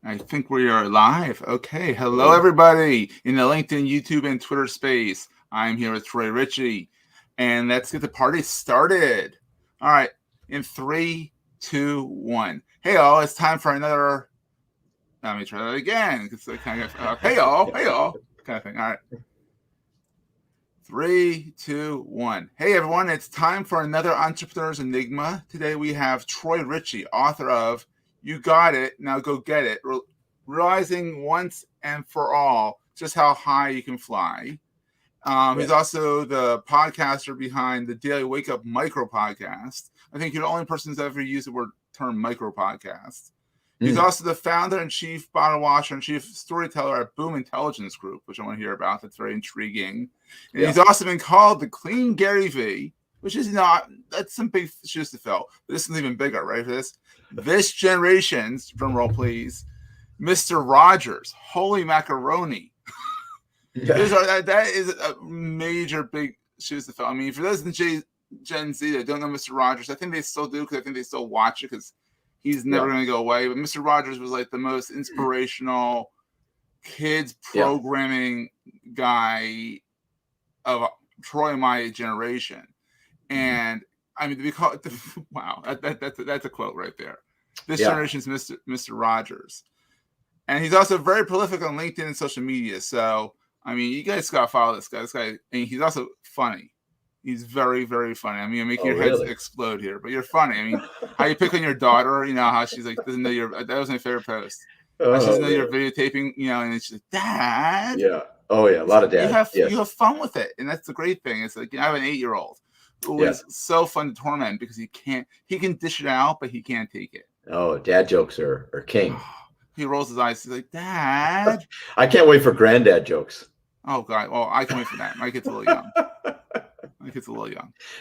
I think we are live. Okay. Hello, everybody in the LinkedIn, YouTube, and Twitter space. I'm here with Troy Ritchie, and let's get the party started. All right. In 3, 2, 1. Hey, all. It's time for another. Let me try that again. It's like kind of hey, all. Hey, all. Kind of thing. All right. 3, 2, 1. Hey, everyone. It's time for another Entrepreneurial Enigma. Today we have Troy Ritchie, author of You Got It, Now Go Get It, realizing once and for all just how high you can fly. He's also the podcaster behind the Daily Wake Up Micro Podcast. I think you're the only person who's ever used the term micro podcast. He's also the founder and chief bottle washer and chief storyteller at Boom Intelligence Group, which I want to hear about. That's very intriguing. And he's also been called the clean Gary Vee, which is not, that's some big shoes to fill. But this is even bigger, right? For this generation's, drum roll please, Mr. Rodgers, holy macaroni. That is a major big shoes to fill. I mean, for those in Gen Z that don't know Mr. Rodgers, I think they still do because I think they still watch it because he's never going to go away. But Mr. Rodgers was like the most inspirational kids programming guy of Troy and my generation. And I mean, to be called, wow, that's a quote right there. This generation's Mr. Rodgers. And he's also very prolific on LinkedIn and social media. So, I mean, you guys got to follow this guy. This guy, and he's also funny. He's very, very funny. I mean, I'm making your heads explode here, but you're funny. I mean, how you pick on your daughter, you know, how she's like, doesn't know that was my favorite post. She doesn't know you're videotaping, you know, and it's just, Dad. Yeah. Oh, yeah. A lot of dad. You have fun with it. And that's the great thing. It's like, I have an 8-year-old who is so fun to torment because he can dish it out, but he can't take it. Oh, dad jokes are king. He rolls his eyes. He's like, Dad. I can't wait for granddad jokes. Oh, God. Well, I can wait for that. My kid's a little young.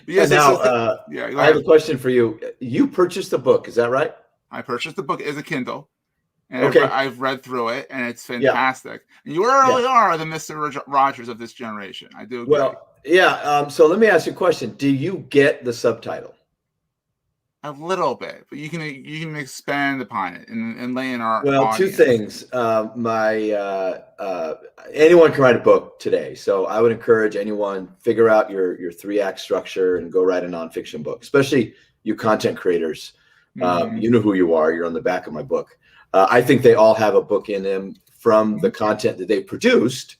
But yes, now, I have a question for you. You purchased the book. Is that right? I purchased the book as a Kindle. And I've read through it, and it's fantastic. And you really are the Mr. Rodgers of this generation. I do agree. Well, so let me ask you a question. Do you get the subtitle? A little bit, but you can expand upon it and lay in our audience. Two things. Anyone can write a book today, so I would encourage anyone figure out your 3-act structure and go write a nonfiction book. Especially you content creators, you know who you are. You're on the back of my book. I think they all have a book in them from the content that they produced,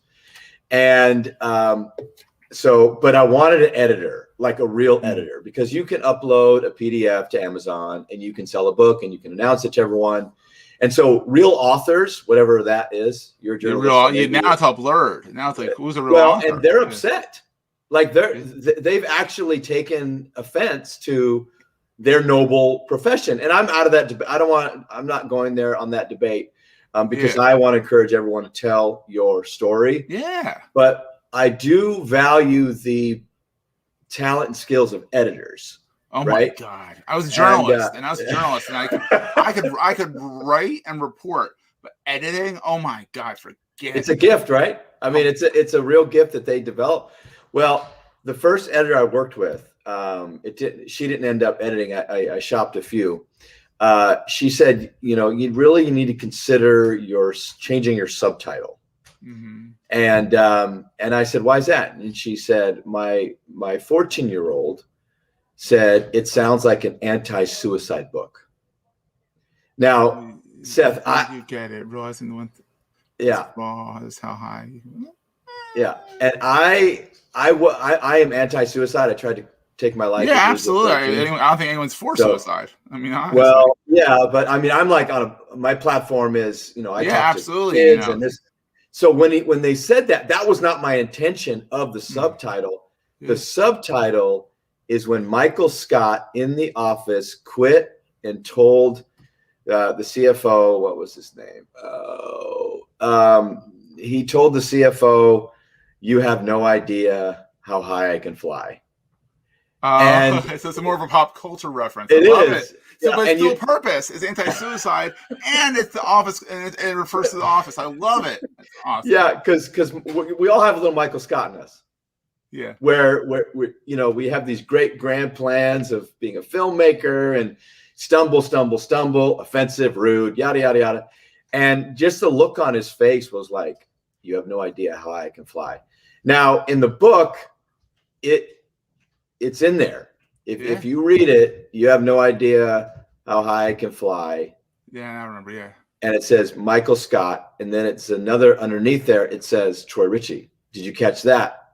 and but I wanted an editor, like a real editor, because you can upload a PDF to Amazon and you can sell a book and you can announce it to everyone. And so real authors, whatever that is, you're a journalist. Now it's all blurred. Now it's like, who's a real author? And they're upset. Like they've actually taken offense to their noble profession. And I'm out of that debate. I'm not going there on that debate because I want to encourage everyone to tell your story. Yeah. But I do value the talent and skills of editors. Oh my God! I was a journalist, and I could write and report, but editing, oh my God, forget it. It's a gift, right? I mean, it's a real gift that they develop. Well, the first editor I worked with, she didn't end up editing. I shopped a few. She said, you need to consider changing your subtitle. Mm-hmm. And I said, why is that? And she said, my 14-year-old said, it sounds like an anti-suicide book. Now, Seth, you get it, realizing the one. That's how high. Yeah, and I am anti-suicide. I tried to take my life. Yeah, absolutely. I don't think anyone's for suicide. I mean, honestly. Well, yeah, but I mean, I'm like my platform is, I talk to kids and this. So when they said that was not my intention of the subtitle. The subtitle is when Michael Scott in The Office quit and told the CFO, what was his name? He told the CFO, "You have no idea how high I can fly." So it's more of a pop culture reference. I love it. So, but its dual purpose is anti-suicide, and it's The Office, and it refers to The Office. I love it. That's awesome. Yeah, because we all have a little Michael Scott in us. Yeah. Where we have these great grand plans of being a filmmaker, and stumble, stumble, stumble, offensive, rude, yada, yada, yada. And just the look on his face was like, you have no idea how high I can fly. Now, in the book, it's in there. If you read it, you have no idea how high I can fly. Yeah, I remember. Yeah. And it says Michael Scott, and then it's another underneath there. It says Troy Ritchie. Did you catch that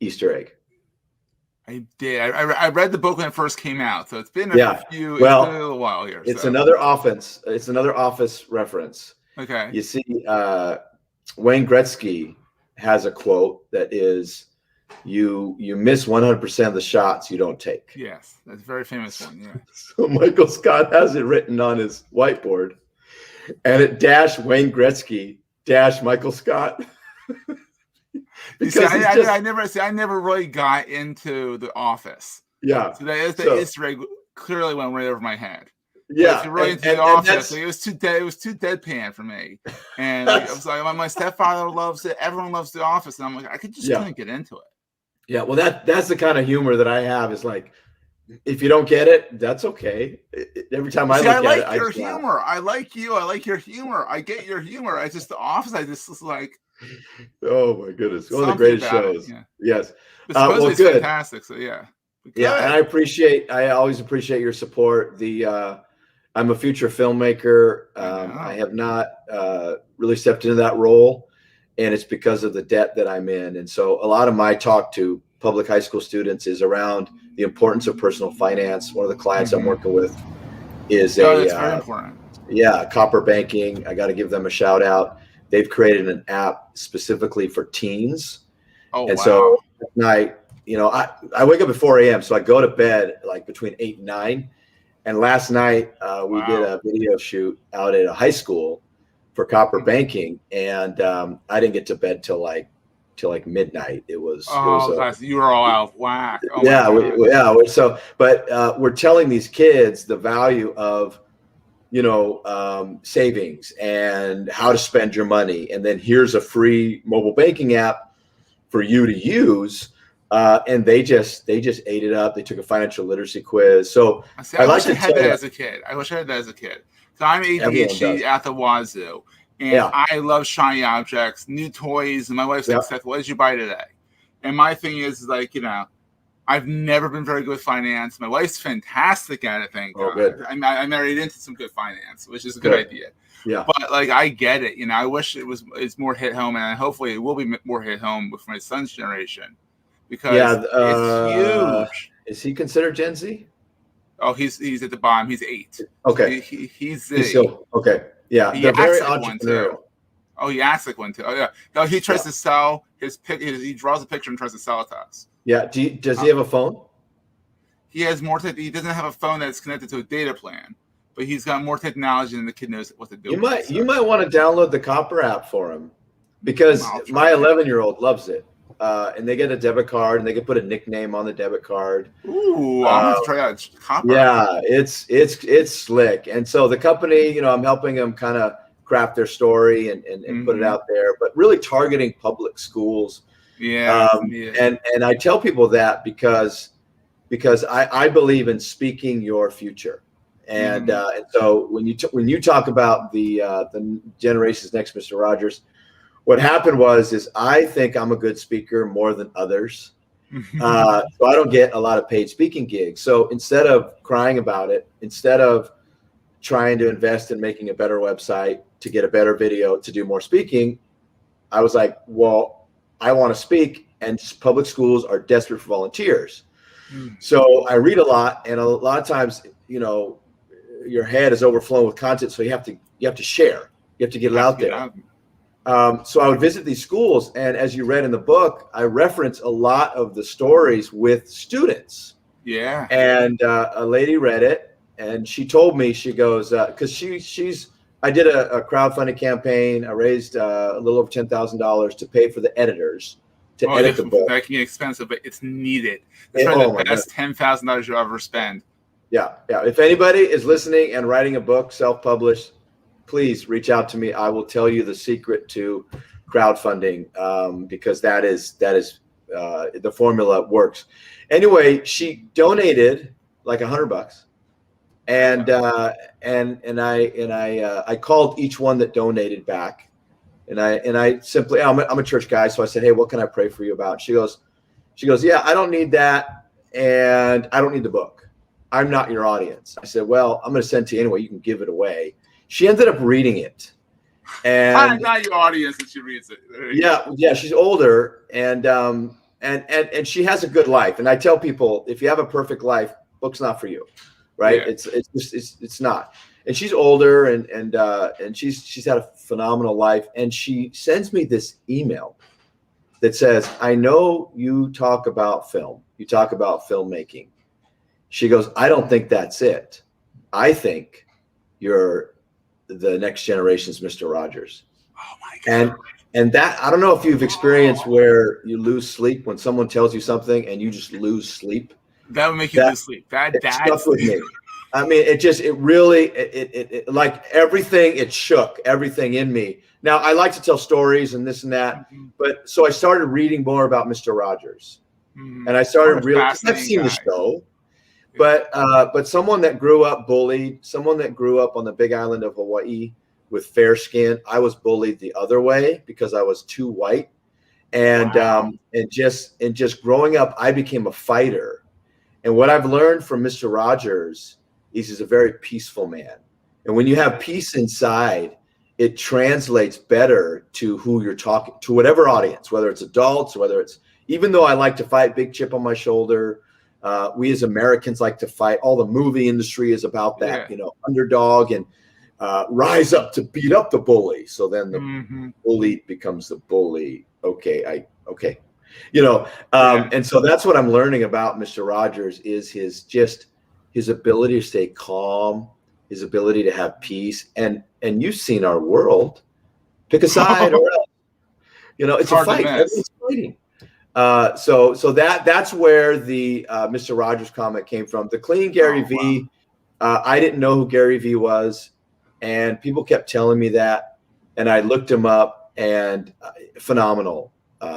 Easter egg? I did. I read the book when it first came out, so it's been a few. Well, it's been a little while here. It's another Office. It's another Office reference. Okay. You see, Wayne Gretzky has a quote that is, "You miss 100% of the shots you don't take." Yes, that's a very famous one. Yeah. So Michael Scott has it written on his whiteboard, and it dash Wayne Gretzky dash Michael Scott. Because I never really got into The Office. Yeah. So the Easter egg clearly went right over my head. Yeah. Really into The Office. Like, it was too deadpan for me. And I was like, my stepfather loves it. Everyone loves The Office. And I'm like, I couldn't get into it. Yeah. Well, that's the kind of humor that I have, is like, if you don't get it, that's okay. Every time I look at it, I like your humor. I like you. I like your humor. I get your humor. I just, The Office, I just was like, oh my goodness, one of the greatest shows. Yeah. Yes. Well, good. Fantastic. So yeah. Yeah, and I always appreciate your support. I'm a future filmmaker. I have not really stepped into that role, and it's because of the debt that I'm in. And so a lot of my talk to public high school students is around the importance of personal finance. One of the clients I'm working with is that's very important. Yeah, Copper Banking. I got to give them a shout out. They've created an app specifically for teens. Oh, and wow. So at night, I wake up at 4 a.m. So I go to bed like between 8 and 9. And last night we did a video shoot out at a high school for Copper Banking, and I didn't get to bed till like midnight. You were all out of whack. Oh, yeah. So, but we're telling these kids the value of savings and how to spend your money. And then here's a free mobile banking app for you to use. And they just ate it up. They took a financial literacy quiz. So I wish I had that as a kid. So I'm ADHD at the wazoo. And I love shiny objects, new toys. And my wife's like, Seth, what did you buy today? And my thing is like, I've never been very good with finance. My wife's fantastic at it, thank God. Good. I married into some good finance, which is a good idea. Yeah. But like, I get it. I wish it's more hit home, and hopefully it will be more hit home with my son's generation, because it's huge. Is he considered Gen Z? Oh, he's at the bottom. He's 8. Okay. So he's still okay. Yeah. He they're very acts like one too. Oh, he acts like one too. Oh yeah. No, he tries to sell he draws a picture and tries to sell it to us. Yeah. Does he have a phone? He has more. He doesn't have a phone that's connected to a data plan, but he's got more technology than the kid knows what to do. You might want to download the Copper app for him, because my 11-year-old loves it, and they get a debit card and they can put a nickname on the debit card. Ooh, I'm gonna try that Copper. Yeah, it's slick. And so the company, I'm helping them kind of craft their story and put it out there, but really targeting public schools. And I tell people that because I believe in speaking your future, and so when you talk about the generations next, Mr. Rodgers, what happened is I think I'm a good speaker more than others, so I don't get a lot of paid speaking gigs. So instead of crying about it, instead of trying to invest in making a better website to get a better video to do more speaking, I was like, well, I want to speak, and public schools are desperate for volunteers. So I read a lot, and a lot of times, your head is overflowing with content, so you have to share. You have to get it out there. So I would visit these schools, and as you read in the book, I reference a lot of the stories with students. Yeah. And a lady read it, and she told me, she goes, because I did a crowdfunding campaign. I raised a little over $10,000 to pay for the editors to edit the book. That can get expensive, but it's needed. It's probably the best $10,000 you'll ever spend. Yeah. If anybody is listening and writing a book, self-published, please reach out to me. I will tell you the secret to crowdfunding, because that is the formula works. Anyway, she donated like $100, And I called each one that donated back, and I simply, I'm a church guy, so I said, hey, what can I pray for you about? She goes, yeah, I don't need that, and I don't need the book. I'm not your audience. I said, well, I'm going to send it to you anyway. You can give it away. She ended up reading it, and not your audience, and she reads it. Yeah, she's older, and she has a good life. And I tell people, if you have a perfect life, book's not for you, right? Yeah. It's not. And she's older, and she's had a phenomenal life. And she sends me this email that says, I know you talk about film, you talk about filmmaking. She goes, I don't think that's it. I think you're the next generation's Mr. Rodgers. Oh my God. And that, I don't know if you've experienced where you lose sleep when someone tells you something and you just lose sleep. That would make you lose sleep. That's stuck with me. I mean, it really like everything, it shook everything in me. Now, I like to tell stories and this and that, but so I started reading more about Mr. Rodgers, and I started really, I've seen the show, but someone that grew up bullied, someone that grew up on the big island of Hawaii with fair skin, I was bullied the other way because I was too white, and just growing up, I became a fighter, and what I've learned from Mr. Rodgers is he's a very peaceful man, and when you have peace inside, it translates better to who you're talking to, whatever audience, whether it's adults, whether it's, even though I like to fight, big chip on my shoulder. We as Americans like to fight. All the movie industry is about that, underdog and rise up to beat up the bully. So then the bully becomes the bully. Okay. And so that's what I'm learning about Mr. Rodgers is his ability to stay calm, his ability to have peace. And you've seen our world. Pick a side or else. It's a fight. Everyone's fighting. So that's where the Mr. Rodgers comment came from. The clean Gary Vee. I didn't know who Gary Vee was, and people kept telling me that, and I looked him up, and phenomenal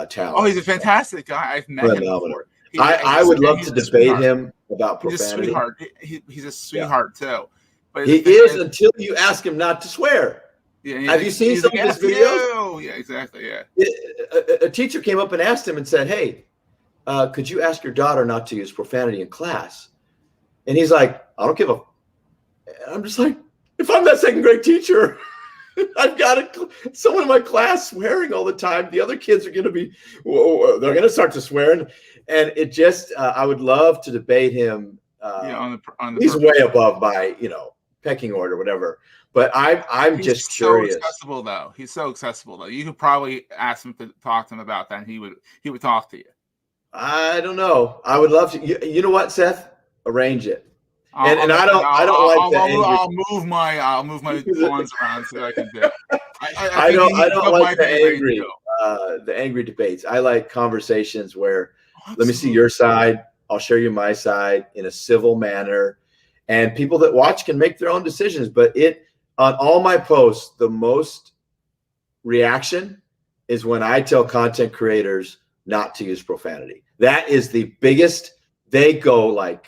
talent. Oh, he's a fantastic guy. I've met him before. I would love to debate him about profanity. He's a sweetheart. He's a sweetheart too. But he is until you ask him not to swear. Yeah, have you seen some of his videos? Yeah, exactly. Yeah. A teacher came up and asked him and said, hey, could you ask your daughter not to use profanity in class? And he's like, I don't give a. I'm just like, if I'm that second grade teacher, I've got someone in my class swearing all the time. The other kids are going to be, they're going to start to swear. And it just, I would love to debate him. On the he's way above my, pecking order, whatever. But I'm just curious. So accessible, though. He's so accessible, though. You could probably ask him to talk to him about that, and he would talk to you. I don't know. I would love to. You know what, Seth? Arrange it. I don't like the angry. I'll move my pawns around so I can do it. I don't like the angry debates. I like conversations where let me see your side. I'll show you my side in a civil manner, and people that watch can make their own decisions. But on all my posts, the most reaction is when I tell content creators not to use profanity. That is the biggest. They go like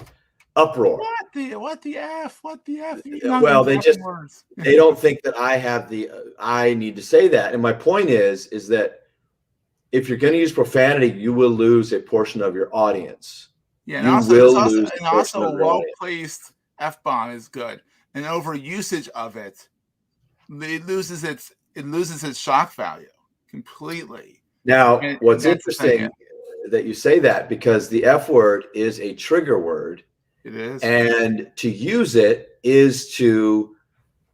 uproar. What the F? Well, they don't think that I have I need to say that. And my point is that if you're going to use profanity, you will lose a portion of your audience. Yeah, and also a well-placed F-bomb is good. And overusage of it loses its shock value completely. Now, what's interesting that you say that, because the F word is a trigger word. It is. And to use it is to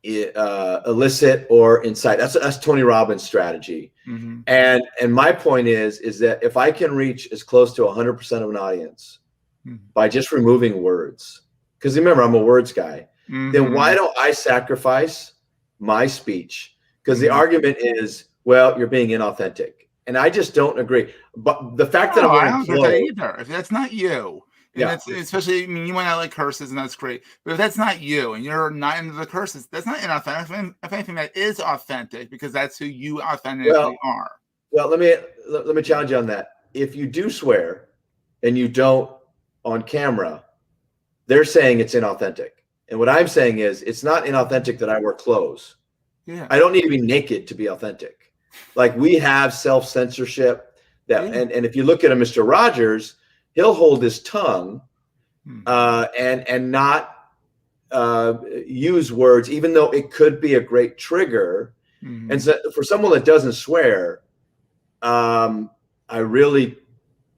elicit or incite. That's Tony Robbins' strategy. Mm-hmm. And my point is that if I can reach as close to 100% of an audience by just removing words, because remember, I'm a words guy, then why don't I sacrifice my speech? Because the argument is, well, you're being inauthentic. And I just don't agree. But the fact that I don't agree with that either. If that's not you, and that's especially, you might not like curses, and that's great. But if that's not you, and you're not into the curses, that's not inauthentic. If anything, that is authentic, because that's who you authentically are. Well, let me challenge you on that. If you do swear, and you don't on camera, they're saying it's inauthentic. And what I'm saying is, it's not inauthentic that I wear clothes. Yeah. I don't need to be naked to be authentic. Like, we have self-censorship that, Yeah. and if you look at a Mr. Rodgers, he'll hold his tongue and not use words, even though it could be a great trigger. And so for someone that doesn't swear, I really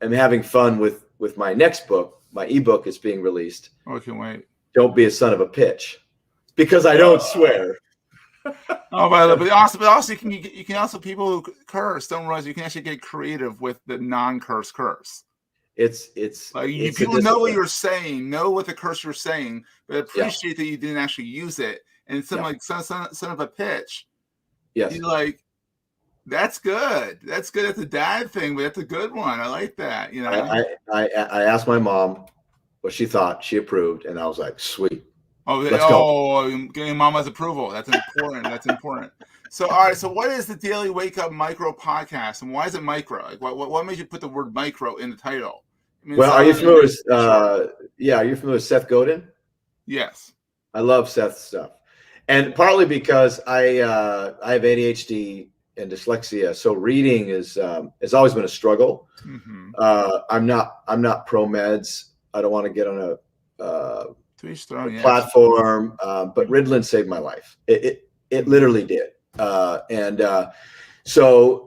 am having fun with my next book. My ebook is being released. Oh, I can't wait. Don't be a son of a pitch, because I don't swear. Oh, but also you can also, people who curse don't realize you can actually get creative with the non-curse curse. It's like, it's people know what you're saying, know what the curse you're saying, but appreciate that you didn't actually use it. And something like son of a pitch. Yes. You're like, that's good. That's good. That's a dad thing, but that's a good one. I like that. You know, I asked my mom what she thought. She approved, and I was like, sweet. Let's go. Getting mama's approval. That's important. That's important. So, all right. So, what is the Daily Wake Up Micro Podcast, and why is it micro? Like, what made you put the word micro in the title? I mean, well, are you familiar with? Are you familiar with Seth Godin? Yes. I love Seth's stuff, and partly because I have ADHD and dyslexia, so reading has always been a struggle. I'm not pro meds. I don't want to get on a platform, but Ritalin saved my life. It literally did. So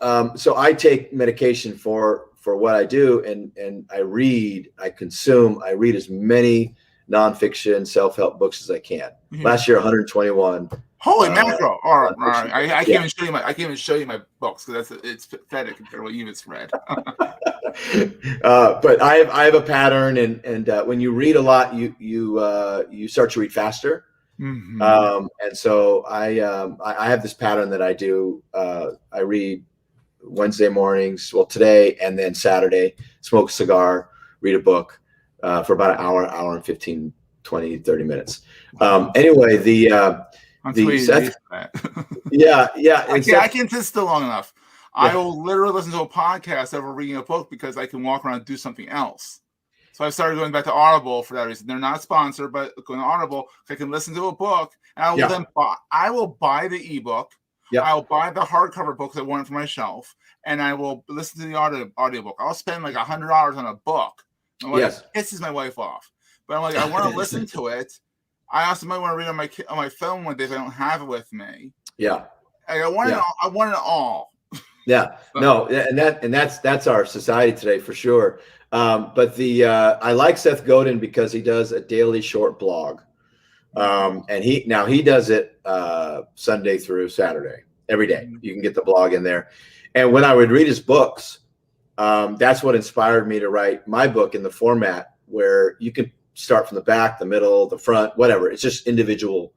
I take medication for what I do, and I read, I consume, I read as many nonfiction self-help books as I can. Last year, 121. Holy macro! All right. I can't even show you I can't even show you my books, because it's pathetic compared to what you just read. But I have a pattern, and when you read a lot, you start to read faster. And so I have this pattern that I do. I read Wednesday mornings, well, today, and then Saturday, smoke a cigar, read a book for about an hour and 15, 20, 30 minutes. Anyway, Seth, I can't sit still long enough. I will literally listen to a podcast over reading a book, because I can walk around and do something else. So I started going back to Audible for that reason. They're not sponsored, but going to Audible, I can listen to a book, and I will buy the ebook. I will buy the hardcover book that I want for my shelf, and I will listen to the audiobook. I'll spend like $100 on a book. Pisses my wife off. But I'm like, I want to listen to it. I also might want to read on my phone one day if I don't have it with me. I want it all. No, and that's our society today for sure. But I like Seth Godin because he does a daily short blog, and he does it Sunday through Saturday every day. You can get the blog in there. And when I would read his books, that's what inspired me to write my book in the format where you can start from the back, the middle, the front, whatever. It's just individual.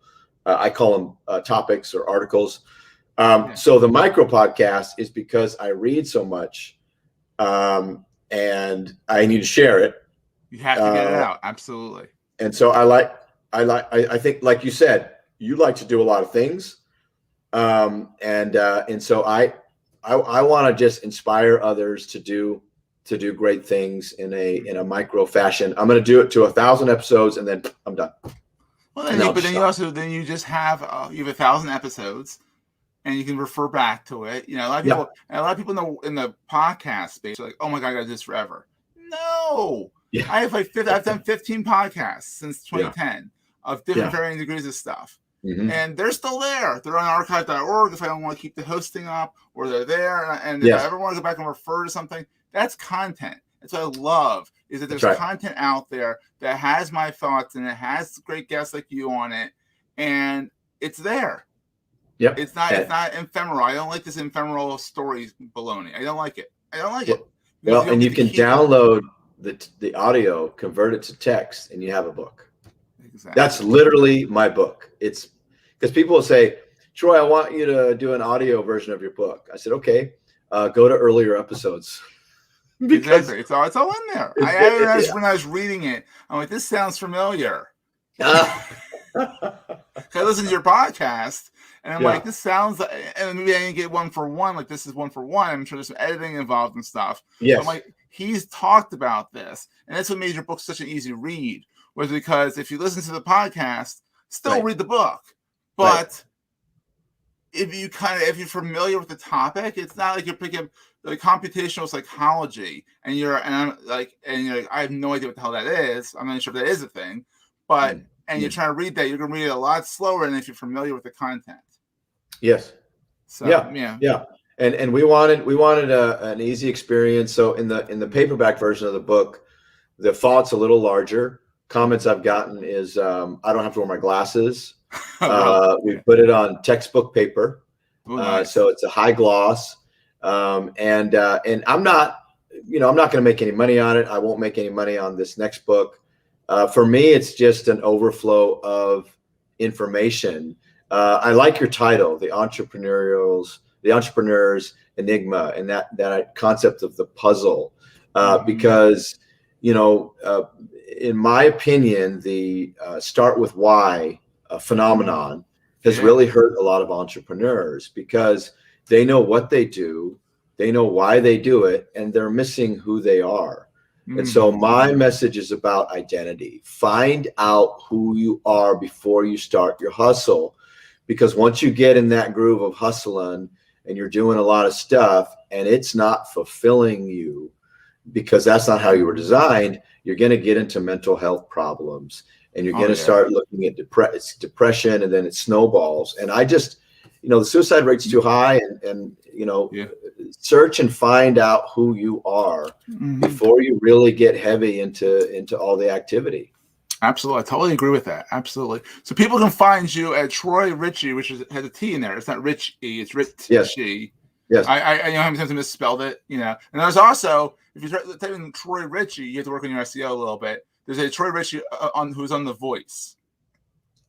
I call them topics or articles. So the micro podcast is because I read so much, and I need to share it. You have to get it out. Absolutely. And so I think, like you said, you like to do a lot of things. And so I want to just inspire others to do great things in a micro fashion. I'm going to do it to 1,000 episodes, and then I'm done. Well, then you just have 1,000 episodes, and you can refer back to it. You know, a lot of people in the podcast space are like, "Oh my God, I got to do this forever." No, I've done 15 podcasts since 2010 of different varying degrees of stuff. And they're still there. They're on archive.org if I don't want to keep the hosting up, or they're there. And if I ever want to go back and refer to something, that's content. That's what I love, is that there's content out there that has my thoughts, and it has great guests like you on it, and it's there. It's not ephemeral. I don't like this ephemeral story baloney. I don't like it. Well, and you can download the audio, convert it to text, and you have a book. Exactly. That's literally my book. It's because people will say, "Troy, I want you to do an audio version of your book." I said, "Okay, go to earlier episodes." Exactly. It's all in there. When I was reading it, I'm like, this sounds familiar. I listened to your podcast, and I'm like, this sounds like, and maybe I didn't get one for one. Like, this is one for one. I'm sure there's some editing involved and stuff. Yes. I'm like, he's talked about this, and that's what made your book such an easy read, was because if you listen to the podcast, still read the book. But if you're familiar with the topic, it's not like you're picking like computational psychology and you're like I have no idea what the hell that is. I'm not sure if that is a thing, but you're trying to read that, you're gonna read it a lot slower than if you're familiar with the content. Yes. So yeah. And we wanted an easy experience. So in the paperback version of the book, the font's a little larger. Comments I've gotten is I don't have to wear my glasses. We put it on textbook paper, so it's a high gloss. And I'm not going to make any money on it. I won't make any money on this next book. For me, it's just an overflow of information. I like your title, the Entrepreneur's Enigma, and that concept of the puzzle, because in my opinion, the start with why phenomenon has really hurt a lot of entrepreneurs because they know what they do, they know why they do it, and they're missing who they are. And so my message is about identity. Find out who you are before you start your hustle, because once you get in that groove of hustling and you're doing a lot of stuff and it's not fulfilling you because that's not how you were designed, you're going to get into mental health problems and you're going to start looking at depression, and then it snowballs. And I just, the suicide rate's too high, and search and find out who you are before you really get heavy into all the activity. Absolutely. I totally agree with that. Absolutely. So people can find you at Troy Ritchie, which has a T in there. It's not Ritchie, it's Ritchie. Yes. I how many times I misspelled it, And there's also, if you type in Troy Ritchie, you have to work on your SEO a little bit. There's a Troy Ritchie who's on The Voice.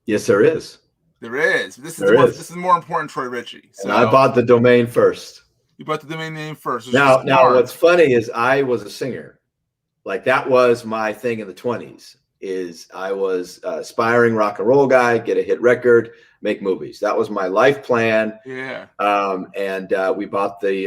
Yes, there is. There is. This is more important, Troy Ritchie. So, and I bought the domain first. You bought the domain name first. Now, what's funny is I was a singer. Like that was my thing in the 20s. I was aspiring rock and roll guy, get a hit record, make movies. That was my life plan. Yeah. And we bought the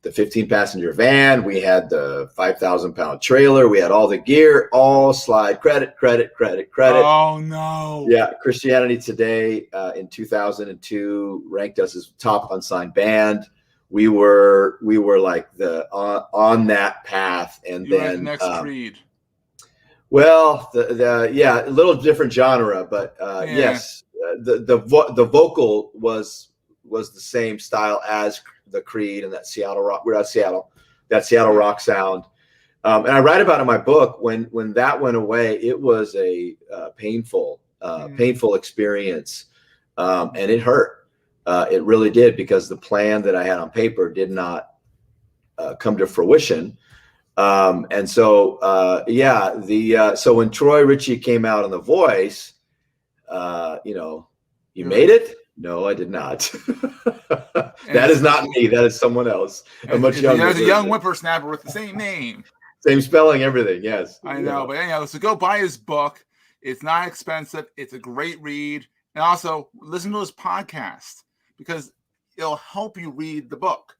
15-passenger van. We had the 5,000-pound trailer. We had all the gear, all slide credit. Oh no. Yeah. Christianity Today in 2002 ranked us as top unsigned band. We were like on that path, and you then next Creed. Well, a little different genre, but yes, the vocal was the same style as the Creed and that Seattle rock. We're out of Seattle, that Seattle rock sound. And I write about in my book when that went away, it was a painful experience, and it hurt. It really did, because the plan that I had on paper did not come to fruition. And so, so when Troy Ritchie came out on The Voice, you made it? No, I did not. That is not me. That is someone else. A much younger. There's a young whippersnapper with the same name. Same spelling, everything. Yes. I know. But anyhow, so go buy his book. It's not expensive. It's a great read. And also listen to his podcast, because it'll help you read the book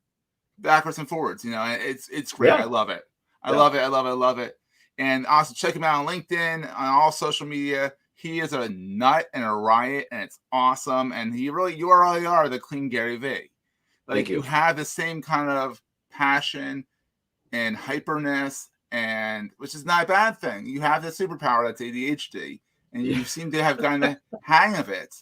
backwards and forwards. It's great. Yeah. I love it. I love it. And also check him out on LinkedIn, on all social media. He is a nut and a riot, and it's awesome. And you really are the clean Gary Vee. Like you have the same kind of passion and hyperness, and which is not a bad thing. You have the superpower that's ADHD, and you seem to have gotten the hang of it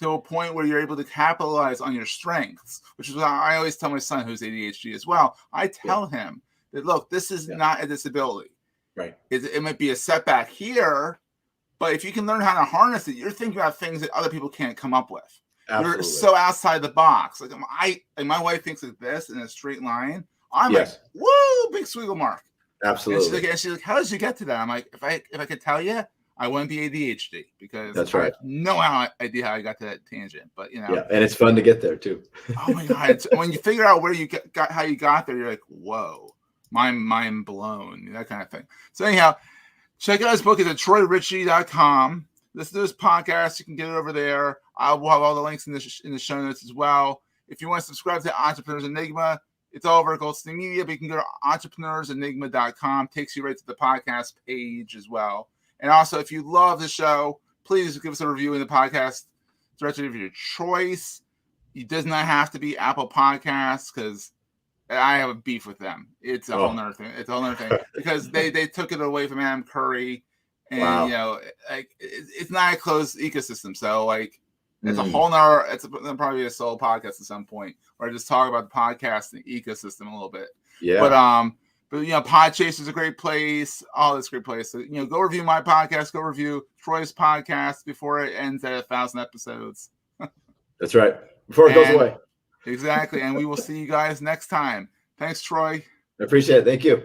to a point where you're able to capitalize on your strengths, which is what I always tell my son, who's ADHD as well. I tell him that, look, this is not a disability. Right. It might be a setback here, but if you can learn how to harness it, you're thinking about things that other people can't come up with. Absolutely. You're so outside the box. Like my wife thinks like this in a straight line. I'm like, woo, big squiggle mark. Absolutely. And she's like, how did you get to that? I'm like, if I could tell you, I wouldn't be ADHD, because that's right. I have no idea how I got to that tangent, but Yeah, and it's fun to get there too. Oh my God. When you figure out where you got how you got there, you're like, whoa, mind blown, that kind of thing. So anyhow, check out his book. It's at TroyRitchie.com. Listen to his podcast. You can get it over there. I will have all the links in the show notes as well. If you want to subscribe to Entrepreneurial Enigma, it's all over at Goldstein Media, but you can go to entrepreneursenigma.com. Takes you right to the podcast page as well. And also, if you love the show, please give us a review in the podcast directory of your choice. It does not have to be Apple Podcasts, because I have a beef with them. It's a whole nother thing. It's a whole nother thing because they took it away from Adam Curry, and you know, like it's not a closed ecosystem. So like it's a whole nother. It's probably a solo podcast at some point where I just talk about the podcasting ecosystem a little bit. Yeah. But you know, Podchaser is a great place. All this great place. So you know, go review my podcast. Go review Troy's podcast before it ends at 1,000 episodes. That's right. Before it goes away. Exactly. And we will see you guys next time. Thanks, Troy. I appreciate it. Thank you.